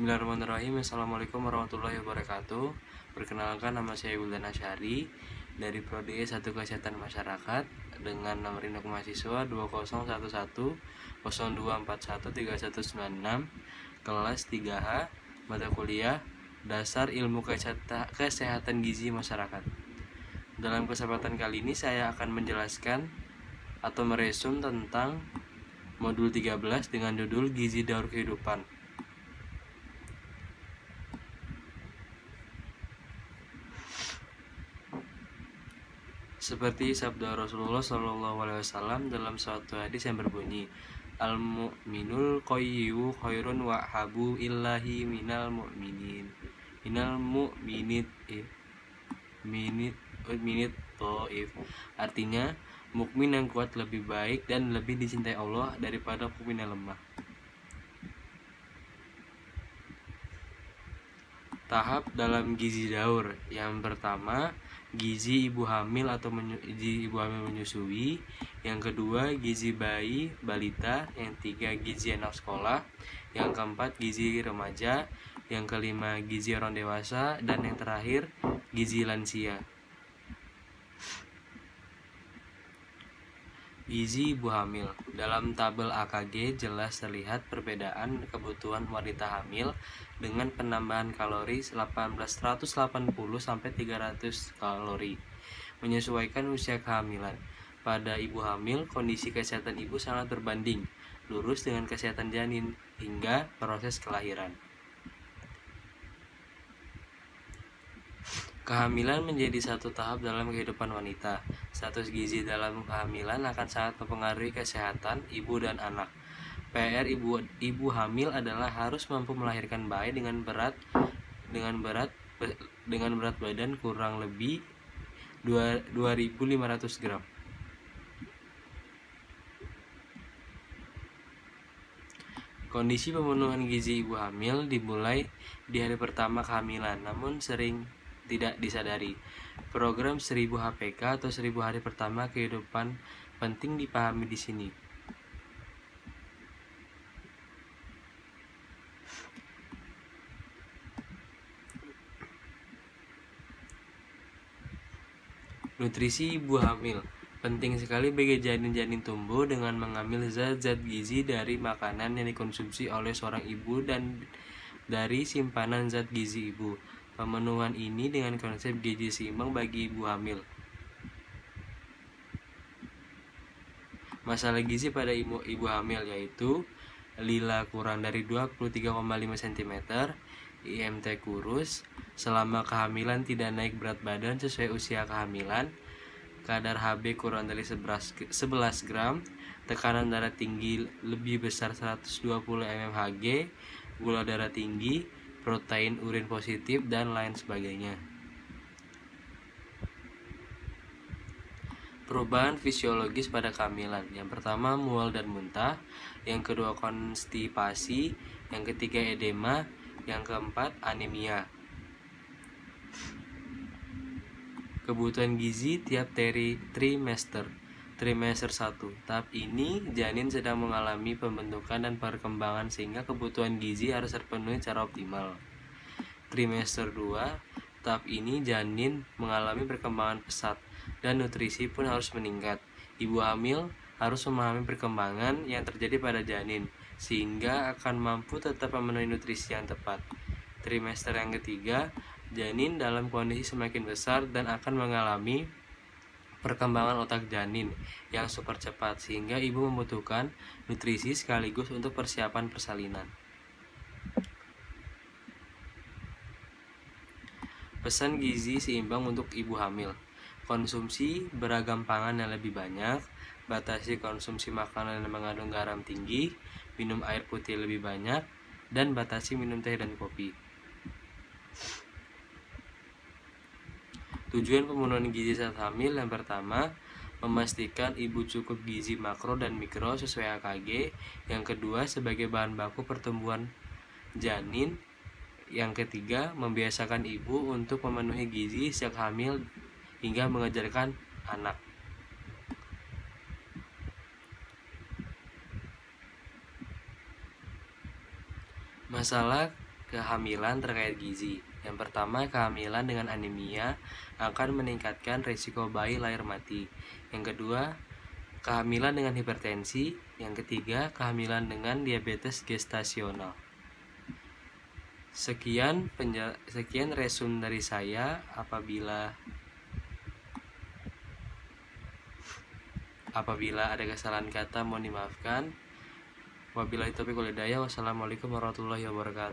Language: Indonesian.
Bismillahirrahmanirrahim. Assalamualaikum warahmatullahi wabarakatuh. Perkenalkan, nama saya Wildan Asyari dari Prodi S1 Kesehatan Masyarakat dengan nomor induk mahasiswa 20110241313196, kelas 3H, mata kuliah Dasar Ilmu Kesehatan Gizi Masyarakat. Dalam kesempatan kali ini saya akan menjelaskan atau meresum tentang modul 13 dengan judul Gizi Daur Kehidupan. Seperti sabda Rasulullah SAW dalam suatu hadis yang berbunyi, al-mu'minul qayyiwu khairun wa habu illahi minal mu'minin minit ta'if. Artinya, mukmin yang kuat lebih baik dan lebih dicintai Allah daripada mukmin yang lemah. Tahap dalam gizi daur. Yang pertama, gizi ibu hamil atau gizi ibu hamil menyusui. Yang kedua, gizi bayi balita. Yang tiga, gizi anak sekolah. Yang keempat, gizi remaja. Yang kelima, gizi orang dewasa. Dan yang terakhir, gizi lansia. Gizi ibu hamil. Dalam tabel AKG jelas terlihat perbedaan kebutuhan wanita hamil dengan penambahan kalori 180 sampai 300 kalori menyesuaikan usia kehamilan. Pada ibu hamil, kondisi kesehatan ibu sangat berbanding lurus dengan kesehatan janin hingga proses kelahiran. Kehamilan menjadi satu tahap dalam kehidupan wanita. Status gizi dalam kehamilan akan sangat mempengaruhi kesehatan ibu dan anak. PR ibu hamil adalah harus mampu melahirkan bayi dengan berat badan kurang lebih 2.500 gram. Kondisi pemenuhan gizi ibu hamil dimulai di hari pertama kehamilan, namun sering tidak disadari. Program 1000 HPK atau 1000 hari pertama kehidupan penting dipahami di sini. Nutrisi ibu hamil penting sekali bagi janin-janin tumbuh dengan mengambil zat-zat gizi dari makanan yang dikonsumsi oleh seorang ibu dan dari simpanan zat gizi ibu. Pemenuhan ini dengan konsep gizi seimbang bagi ibu hamil. Masalah gizi pada ibu hamil yaitu lila kurang dari 23,5 cm, IMT kurus, selama kehamilan tidak naik berat badan sesuai usia kehamilan, kadar HB kurang dari 11 gram, tekanan darah tinggi lebih besar 120 mmHg, gula darah tinggi, protein urin positif, dan lain sebagainya. Perubahan fisiologis pada kehamilan. Yang pertama, mual dan muntah. Yang kedua, konstipasi. Yang ketiga, edema. Yang keempat, anemia. Kebutuhan gizi tiap trimester. Trimester 1. Tahap ini janin sedang mengalami pembentukan dan perkembangan sehingga kebutuhan gizi harus terpenuhi secara optimal. Trimester 2. Tahap ini janin mengalami perkembangan pesat dan nutrisi pun harus meningkat. Ibu hamil harus memahami perkembangan yang terjadi pada janin sehingga akan mampu tetap memenuhi nutrisi yang tepat. Trimester yang ketiga, janin dalam kondisi semakin besar dan akan mengalami perkembangan otak janin yang super cepat sehingga ibu membutuhkan nutrisi sekaligus untuk persiapan persalinan. Pesan gizi seimbang untuk ibu hamil. Konsumsi beragam pangan yang lebih banyak, batasi konsumsi makanan yang mengandung garam tinggi, minum air putih lebih banyak, dan batasi minum teh dan kopi. Tujuan pemenuhan gizi saat hamil. Yang pertama, memastikan ibu cukup gizi makro dan mikro sesuai AKG. Yang kedua, sebagai bahan baku pertumbuhan janin. Yang ketiga, membiasakan ibu untuk memenuhi gizi sejak hamil hingga mengajarkan anak. Masalah kehamilan terkait gizi. Yang pertama, kehamilan dengan anemia akan meningkatkan risiko bayi lahir mati. Yang kedua, kehamilan dengan hipertensi. Yang ketiga, kehamilan dengan diabetes gestasional. Sekian resume dari saya. Apabila ada kesalahan kata mohon dimaafkan. Wabillahi taufiq wal hidayah. Wassalamualaikum warahmatullahi wabarakatuh.